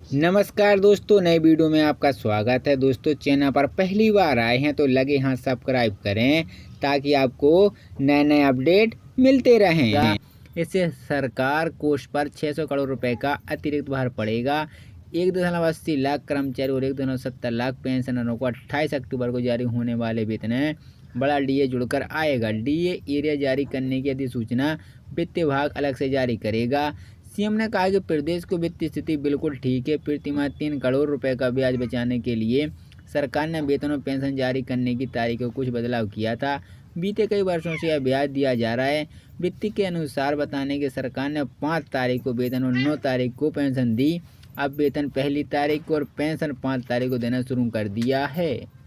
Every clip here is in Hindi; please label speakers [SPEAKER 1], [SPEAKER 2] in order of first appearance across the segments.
[SPEAKER 1] नमस्कार दोस्तों, नए वीडियो में आपका स्वागत है। दोस्तों, चैनल पर पहली बार आए हैं तो लगे हाथ सब्सक्राइब करें ताकि आपको नए नए अपडेट मिलते रहें। इससे सरकार कोष पर 600 करोड़ रुपए का अतिरिक्त भार पड़ेगा। 1.80 लाख कर्मचारी और 1.70 लाख पेंशनरों को 28 अक्टूबर को जारी होने वाले वेतन में बड़ा डीए जुड़कर आएगा। डीए एरिया जारी करने की अधिसूचना वित्त विभाग अलग से जारी करेगा। सीएम ने कहा कि प्रदेश को वित्तीय स्थिति बिल्कुल ठीक है। प्रतिमाह 3 करोड़ रुपए का ब्याज बचाने के लिए सरकार ने वेतन और पेंशन जारी करने की तारीख को कुछ बदलाव किया था। बीते कई वर्षों से यह ब्याज दिया जा रहा है। वित्त के अनुसार बताने की सरकार ने 5 तारीख को वेतन और 9 तारीख को पेंशन दी। अब वेतन 1 तारीख को और पेंशन 5 तारीख को देना शुरू कर दिया है।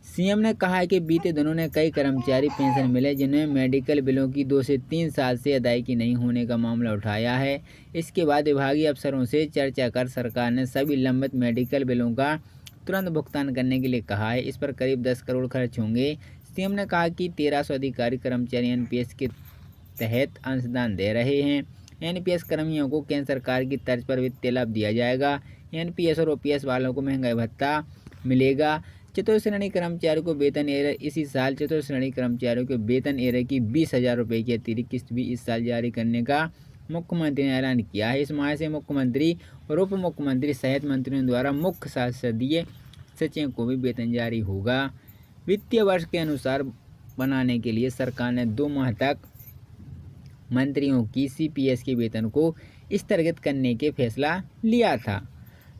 [SPEAKER 1] सीएम ने कहा है कि बीते दिनों ने कई कर्मचारी पेंशन मिले जिन्हें मेडिकल बिलों की 2 से 3 साल से अदायगी नहीं होने का मामला उठाया है। इसके बाद विभागीय अफसरों से चर्चा कर सरकार ने सभी लंबित मेडिकल बिलों का तुरंत भुगतान करने के लिए कहा है। इस पर करीब 10 करोड़ खर्च होंगे। सीएम ने कहा कि 1300 अधिकारी कर्मचारी एनपीएस के तहत अंशदान दे रहे हैं। एनपीएस कर्मियों को केंद्र सरकार की तर्ज पर वित्तीय लाभ दिया जाएगा। एनपीएस और ओपीएस वालों को महंगाई भत्ता मिलेगा। चतुर्थ श्रेणी कर्मचारियों को वेतन एरियर इसी साल चतुर्थ श्रेणी कर्मचारियों के वेतन एरियर की 20,000 रुपये की अतिरिक्त किस्त भी इस साल जारी करने का मुख्यमंत्री ने ऐलान किया है। इस माह से मुख्यमंत्री और उप मुख्यमंत्री सहित मंत्रियों द्वारा मुख्य संसदीय सचिवों को भी वेतन जारी होगा। वित्तीय वर्ष के अनुसार बनाने के लिए सरकार ने 2 माह तक मंत्रियों की सीपीएस के वेतन को स्थगित करने के फैसला लिया था।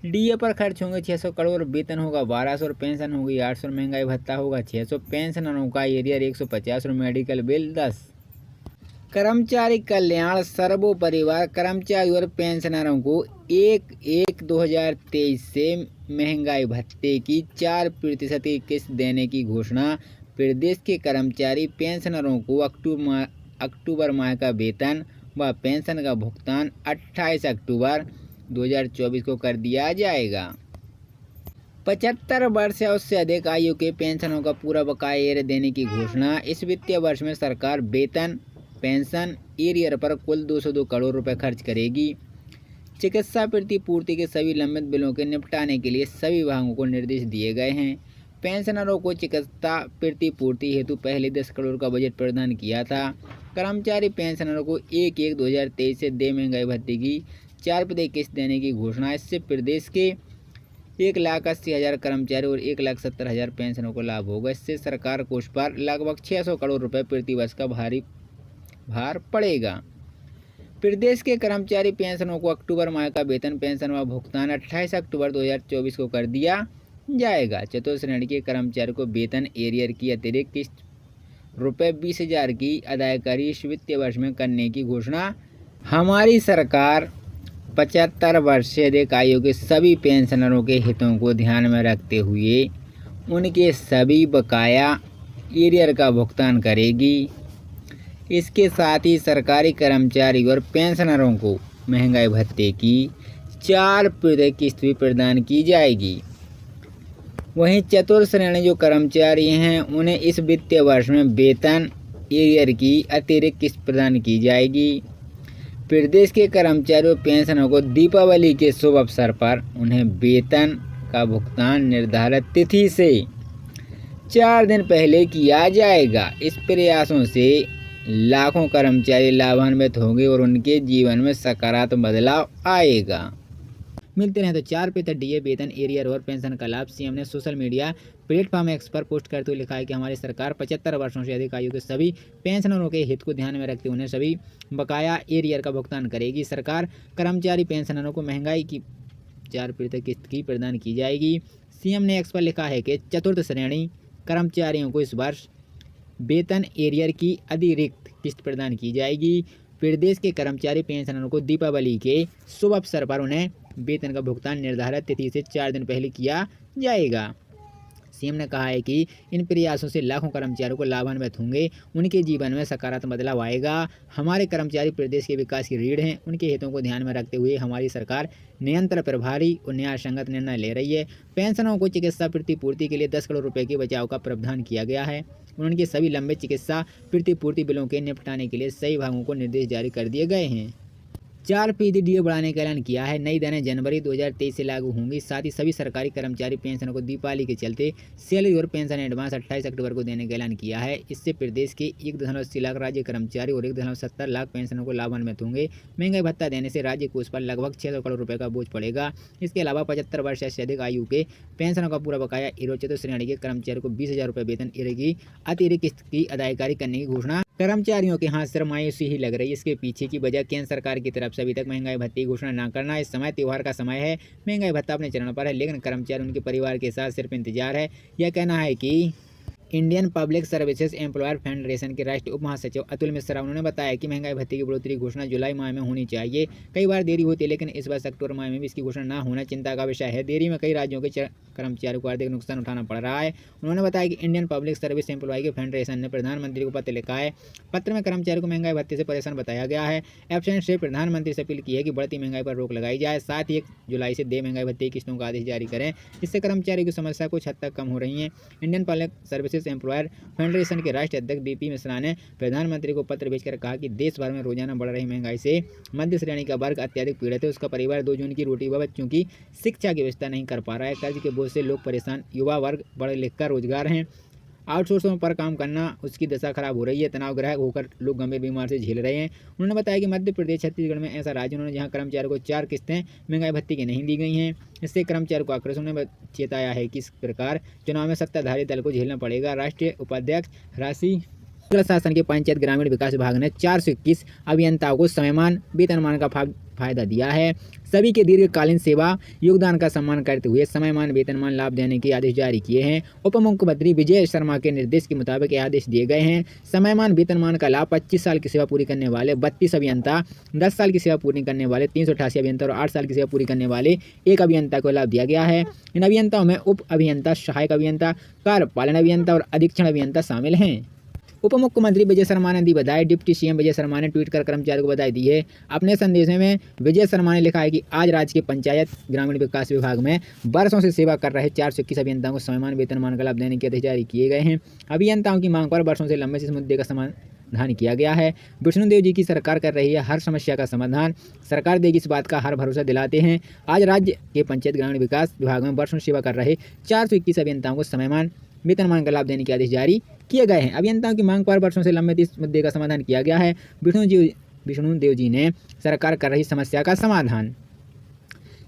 [SPEAKER 1] डीए पर खर्च होंगे 600 करोड़, वेतन होगा 1200 और पेंशन होगी 800, महंगाई भत्ता होगा 600, पेंशनरों का एरियर 150 और मेडिकल बिल 10। कर्मचारी कल्याण सर्वोपरिवार कर्मचारी और पेंशनरों को 1/1/2023 से महंगाई भत्ते की 4% की किस्त देने की घोषणा। प्रदेश के कर्मचारी पेंशनरों को अक्टूबर माह का वेतन व पेंशन का भुगतान 28 अक्टूबर 2024 को कर दिया जाएगा। 75 वर्ष या उससे अधिक आयु के पेंशनों का पूरा बकाया एरियर देने की घोषणा। इस वित्तीय वर्ष में सरकार वेतन पेंशन एरियर पर कुल 202 करोड़ रुपए खर्च करेगी। चिकित्सा प्रतिपूर्ति के सभी लंबित बिलों के निपटाने के लिए सभी विभागों को निर्देश दिए गए हैं। पेंशनरों को चिकित्सा प्रतिपूर्ति हेतु पहले 10 करोड़ का बजट प्रदान किया था। कर्मचारी पेंशनरों को 1/1/2023 से दे महंगाई भत्ते की 4% किस्त देने की घोषणा। इससे प्रदेश के 1,80,000 कर्मचारी और 1,70,000 पेंशनों को लाभ होगा। इससे सरकार कोष पर लगभग 600 करोड़ रुपए प्रति वर्ष का भारी भार पड़ेगा। प्रदेश के कर्मचारी पेंशनों को अक्टूबर माह का वेतन पेंशन व भुगतान 28 अक्टूबर 2024 को कर दिया जाएगा। चतुर्थ श्रेणी के कर्मचारी को वेतन एरियर की अतिरिक्त किस्त रुपये 20,000 की अदायगी इस वित्तीय वर्ष में करने की घोषणा। हमारी सरकार 75 वर्ष से अधिक आयु के सभी पेंशनरों के हितों को ध्यान में रखते हुए उनके सभी बकाया एरियर का भुगतान करेगी। इसके साथ ही सरकारी कर्मचारी और पेंशनरों को महंगाई भत्ते की 4% किस्त भी प्रदान की जाएगी। वहीं चतुर्थ श्रेणी जो कर्मचारी हैं उन्हें इस वित्तीय वर्ष में वेतन एरियर की अतिरिक्त किस्त प्रदान की जाएगी। प्रदेश के कर्मचारियों पेंशनरों को दीपावली के शुभ अवसर पर उन्हें वेतन का भुगतान निर्धारित तिथि से 4 दिन पहले किया जाएगा। इस प्रयासों से लाखों कर्मचारी लाभान्वित होंगे और उनके जीवन में सकारात्मक बदलाव आएगा। मिलते रहे तो 4% डीए वेतन एरियर और पेंशन का लाभ। सीएम ने सोशल मीडिया प्लेटफॉर्म एक्स पर पोस्ट करते हुए लिखा है कि हमारी सरकार 75 वर्षों से अधिक आयु के सभी पेंशनरों के हित को ध्यान में रखते हुए उन्हें सभी बकाया एरियर का भुगतान करेगी। सरकार कर्मचारी पेंशनरों को महंगाई की 4% किस्त की प्रदान की जाएगी। सीएम ने एक्स पर लिखा है कि चतुर्थ श्रेणी कर्मचारियों को इस वर्ष वेतन एरियर की अतिरिक्त किस्त प्रदान की जाएगी। प्रदेश के कर्मचारी पेंशनरों को दीपावली के शुभ अवसर पर उन्हें वेतन का भुगतान निर्धारित तिथि से 4 दिन पहले किया जाएगा। सीएम ने कहा है कि इन प्रयासों से लाखों कर्मचारियों को लाभान्वित होंगे, उनके जीवन में सकारात्मक बदलाव आएगा। हमारे कर्मचारी प्रदेश के विकास की रीढ़ हैं। उनके हितों को ध्यान में रखते हुए हमारी सरकार निरंतर प्रभावी और न्यायसंगत निर्णय ले रही है। पेंशनों को चिकित्सा प्रतिपूर्ति के लिए 10 करोड़ रुपए के बचाव का प्रावधान किया गया है। उनके सभी लंबित चिकित्सा प्रतिपूर्ति बिलों के निपटाने के लिए सही विभागों को निर्देश जारी कर दिए गए हैं। 4% डीए बढ़ाने का ऐलान किया है। नई दरें जनवरी 2023 से लागू होंगी। साथ ही सभी सरकारी कर्मचारी पेंशनों को दीपावली के चलते सैलरी और पेंशन एडवांस 28 अक्टूबर को देने का ऐलान किया है। इससे प्रदेश के 1.80 लाख राज्य कर्मचारी और 1.70 लाख पेंशनों को लाभान्वित होंगे। महंगाई भत्ता देने से राज्य कोष पर लगभग 600 करोड़ रुपए का बोझ पड़ेगा। इसके अलावा 75 वर्ष से अधिक आयु के पेंशनों का पूरा बकाया चतुर्थ श्रेणी के कर्मचारियों को 20,000 रुपये वेतन की अतिरिक्त किस्त की अदायगी करने की घोषणा कर्मचारियों के हाथ से मायूसी ही लग रही है। इसके पीछे की वजह केंद्र सरकार की तरफ से अभी तक महंगाई भत्ते की घोषणा न करना। इस समय त्योहार का समय है, महंगाई भत्ता अपने चरण पर है, लेकिन कर्मचारी उनके परिवार के साथ सिर्फ इंतजार है। यह कहना है कि Indian public services employer federation के राष्ट्रीय उप महासचिव अतुल मिश्रा उन्होंने बताया कि महंगाई भत्ते की बढ़ोतरी की घोषणा जुलाई माह में होनी चाहिए। कई बार देरी होती है, लेकिन इस वर्ष अक्टूबर माह में भी इसकी घोषणा न होना चिंता का विषय है। देरी में कई राज्यों के कर्मचारियों को आर्थिक नुकसान उठाना पड़ रहा है। उन्होंने बताया कि इंडियन पब्लिक सर्विस एम्प्लॉय के फेडरेशन ने प्रधानमंत्री को पत्र लिखा है। पत्र में कर्मचारियों को महंगाई भत्ते से परेशान बताया गया है। एब्सेंट से प्रधानमंत्री से अपील की है कि बढ़ती महंगाई पर रोक लगाई जाए। साथ ही 1 जुलाई से देय महंगाई भत्ते की किस्तों का आदेश जारी करें, जिससे कर्मचारियों की समस्या कुछ हद तक कम हो रही है। Indian public services employer federation के राष्ट्रीय अध्यक्ष डीपी मिश्रा ने प्रधानमंत्री को पत्र भेजकर कहा कि देश भर में रोजाना बढ़ रही महंगाई से मध्य श्रेणी का वर्ग अत्यधिक पीड़ित है। उसका परिवार 2 जून की रोटी व बच्चों की शिक्षा की व्यवस्था नहीं कर पा रहा है। कर्ज के बोझ से लोग परेशान, युवा वर्ग पढ़ लिख कर रोजगार हैं, आउटसोर्सिंग पर काम करना उसकी दशा खराब हो रही है। तनाव ग्रह होकर लोग गंभीर बीमार से झेल रहे हैं। उन्होंने बताया कि मध्य प्रदेश छत्तीसगढ़ में ऐसा राज्य उन्होंने जहां कर्मचारियों को 4 किस्तें महंगाई भत्ते की नहीं दी गई हैं। इससे कर्मचारियों को आक्रोश। उन्होंने चेताया है कि इस प्रकार चुनाव में सत्ताधारी दल को झेलना पड़ेगा। राष्ट्रीय उपाध्यक्ष राशि शासन के पंचायत ग्रामीण विकास विभाग ने 421 अभियंताओं को समयमान वेतनमान का फायदा दिया है। सभी के दीर्घकालीन सेवा योगदान का सम्मान करते हुए समयमान वेतनमान लाभ देने के आदेश जारी किए हैं। उप मुख्यमंत्री विजय शर्मा के निर्देश के मुताबिक यह आदेश दिए गए हैं। समयमान वेतनमान का लाभ 25 साल की सेवा पूरी करने वाले 32 अभियंता, 10 साल की सेवा पूरी करने वाले 388 अभियंता और 8 साल की सेवा पूरी करने वाले 1 अभियंता को लाभ दिया गया है। इन अभियंताओं में उप अभियंता, सहायक अभियंता, कार्यपालन अभियंता और अधीक्षण अभियंता शामिल हैं। उप मुख्यमंत्री विजय शर्मा ने दी बधाई। डिप्टी सीएम विजय शर्मा ने ट्वीट कर कर्मचारियों को बधाई दी है। अपने संदेश में विजय शर्मा ने लिखा है कि आज राज्य के पंचायत ग्रामीण विकास विभाग में वर्षों से सेवा कर रहे 421 अभियंताओं को समयमान वेतनमान का लाभ देने के आदेश जारी किए गए हैं। अभियंताओं की मांग पर वर्षों से लंबे से इस मुद्दे का समाधान किया गया है। विष्णुदेव जी की सरकार कर रही है हर समस्या का समाधान, सरकार देगी इस बात का हर भरोसा दिलाते हैं। आज राज्य के पंचायत ग्रामीण विकास विभाग में वर्षों सेवा कर रहे 421 अभियंताओं को समयमान वेतनमान का लाभ देने के आदेश जारी किए गए हैं। अभियंताओं की मांग पर वर्षों से लंबित इस मुद्दे का समाधान किया गया है। विष्णुदेव जी ने सरकार कर रही समस्या का समाधान।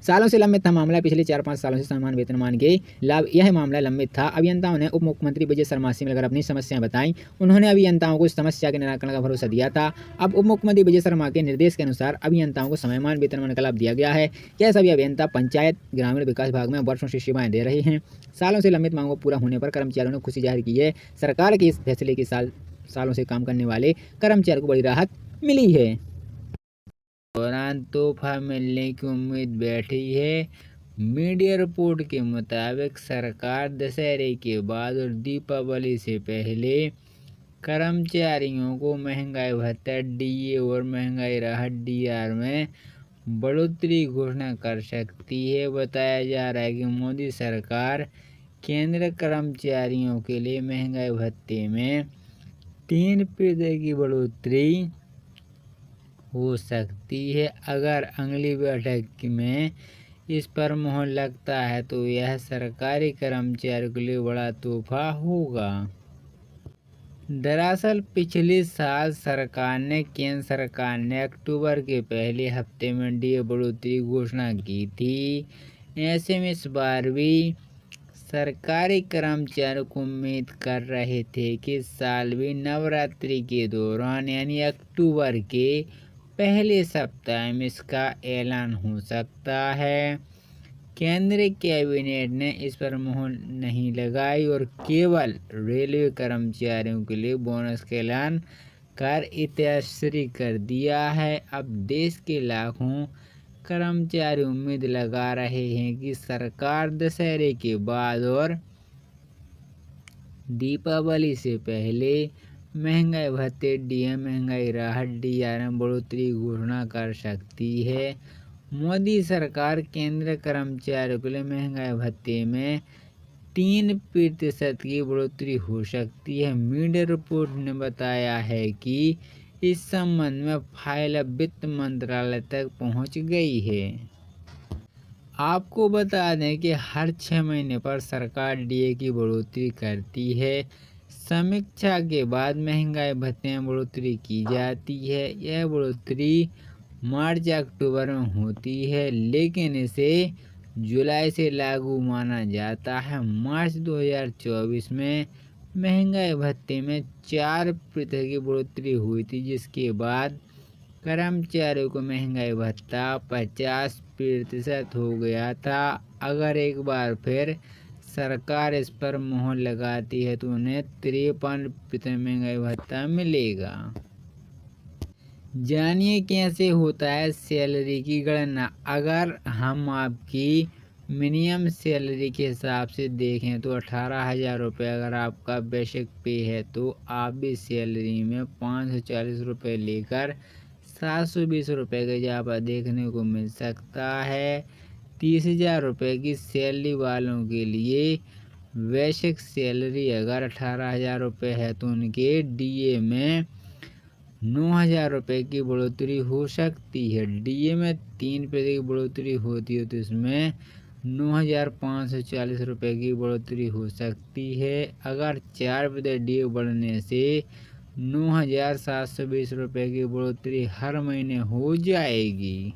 [SPEAKER 1] सालों से लंबित था मामला। पिछले 4-5 सालों से समान वेतनमान के लाभ यह मामला लंबित था। अभियंताओं ने उप मुख्यमंत्री विजय शर्मा से मिलकर अपनी समस्याएं बताई। उन्होंने अभियंताओं को इस समस्या के निराकरण का भरोसा दिया था। अब उप मुख्यमंत्री विजय शर्मा के निर्देश के अनुसार अभियंताओं को समयमान वेतनमान का लाभ दिया गया है। यह सभी अभियंता पंचायत ग्रामीण विकास विभाग में वर्षों से सेवाएं दे रहे हैं। सालों से लंबित मांगों पूरा होने पर कर्मचारियों ने खुशी जाहिर की है। सरकार के इस फैसले के सालों से काम करने वाले कर्मचारियों को बड़ी राहत मिली है। दौरान तोहफा मिलने की उम्मीद बैठी है। मीडिया रिपोर्ट के मुताबिक सरकार दशहरे के बाद और दीपावली से पहले कर्मचारियों को महंगाई भत्ता डीए और महंगाई राहत डीआर में बढ़ोतरी घोषणा कर सकती है। बताया जा रहा है कि मोदी सरकार केंद्र कर्मचारियों के लिए महंगाई भत्ते में 3% की बढ़ोतरी हो सकती है। अगर अगली बैठक में इस पर मोहर लगता है तो यह सरकारी कर्मचारियों के लिए बड़ा तोहफा होगा। दरअसल पिछले साल केंद्र सरकार ने अक्टूबर के पहले हफ्ते में डीए बढ़ोतरी की घोषणा की थी। ऐसे में इस बार भी सरकारी कर्मचारी को उम्मीद कर रहे थे कि इस साल भी नवरात्रि के दौरान यानी अक्टूबर के पहले सप्ताह में इसका ऐलान हो सकता है। केंद्रीय कैबिनेट ने इस पर मोहर नहीं लगाई और केवल रेलवे कर्मचारियों के लिए बोनस का ऐलान कर इत्याश्री कर दिया है। अब देश के लाखों कर्मचारी उम्मीद लगा रहे हैं कि सरकार दशहरे के बाद और दीपावली से पहले महंगाई भत्ते डीए महंगाई राहत डीआर में बढ़ोतरी घोषणा कर सकती है। मोदी सरकार केंद्र कर्मचारियों के लिए महंगाई भत्ते में 3% की बढ़ोतरी हो सकती है। मीडिया रिपोर्ट ने बताया है कि इस संबंध में फाइल अब वित्त मंत्रालय तक पहुंच गई है। आपको बता दें कि हर 6 महीने पर सरकार डीए की बढ़ोतरी करती है। समीक्षा के बाद महंगाई भत्ते में बढ़ोतरी की जाती है। यह बढ़ोतरी मार्च अक्टूबर में होती है, लेकिन इसे जुलाई से लागू माना जाता है। मार्च 2024 में महंगाई भत्ते में 4% की बढ़ोतरी हुई थी, जिसके बाद कर्मचारियों को महंगाई भत्ता 50% हो गया था। अगर एक बार फिर सरकार इस पर मोहर लगाती है तो उन्हें 53% महंगाई भत्ता मिलेगा। जानिए कैसे होता है सैलरी की गणना। अगर हम आपकी मिनिमम सैलरी के हिसाब से देखें तो 18,000 रुपये अगर आपका बेसिक पे है, तो आप भी सैलरी में 540 रुपये लेकर 720 रुपये का इजाफा देखने को मिल सकता है। 30,000 रुपये की सैलरी वालों के लिए बेसिक सैलरी अगर 18,000 रुपये है तो उनके डीए में 9,000 रुपये की बढ़ोतरी हो सकती है। डीए में 3% की बढ़ोतरी होती है तो इसमें 9,540 रुपये की बढ़ोतरी हो सकती है। अगर 4% डीए बढ़ने से 9,720 रुपये की बढ़ोतरी हर महीने हो जाएगी।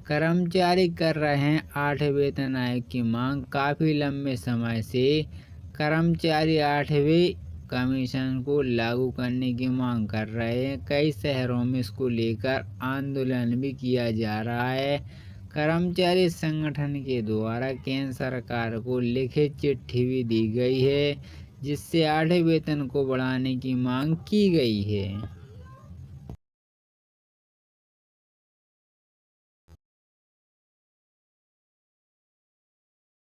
[SPEAKER 1] कर्मचारी कर रहे हैं 8वें वेतन आयोग की मांग। काफ़ी लंबे समय से कर्मचारी 8वें कमीशन को लागू करने की मांग कर रहे हैं। कई शहरों में इसको लेकर आंदोलन भी किया जा रहा है। कर्मचारी संगठन के द्वारा केंद्र सरकार को लिखित चिट्ठी भी दी गई है, जिससे 8वें वेतन को बढ़ाने की मांग की गई है।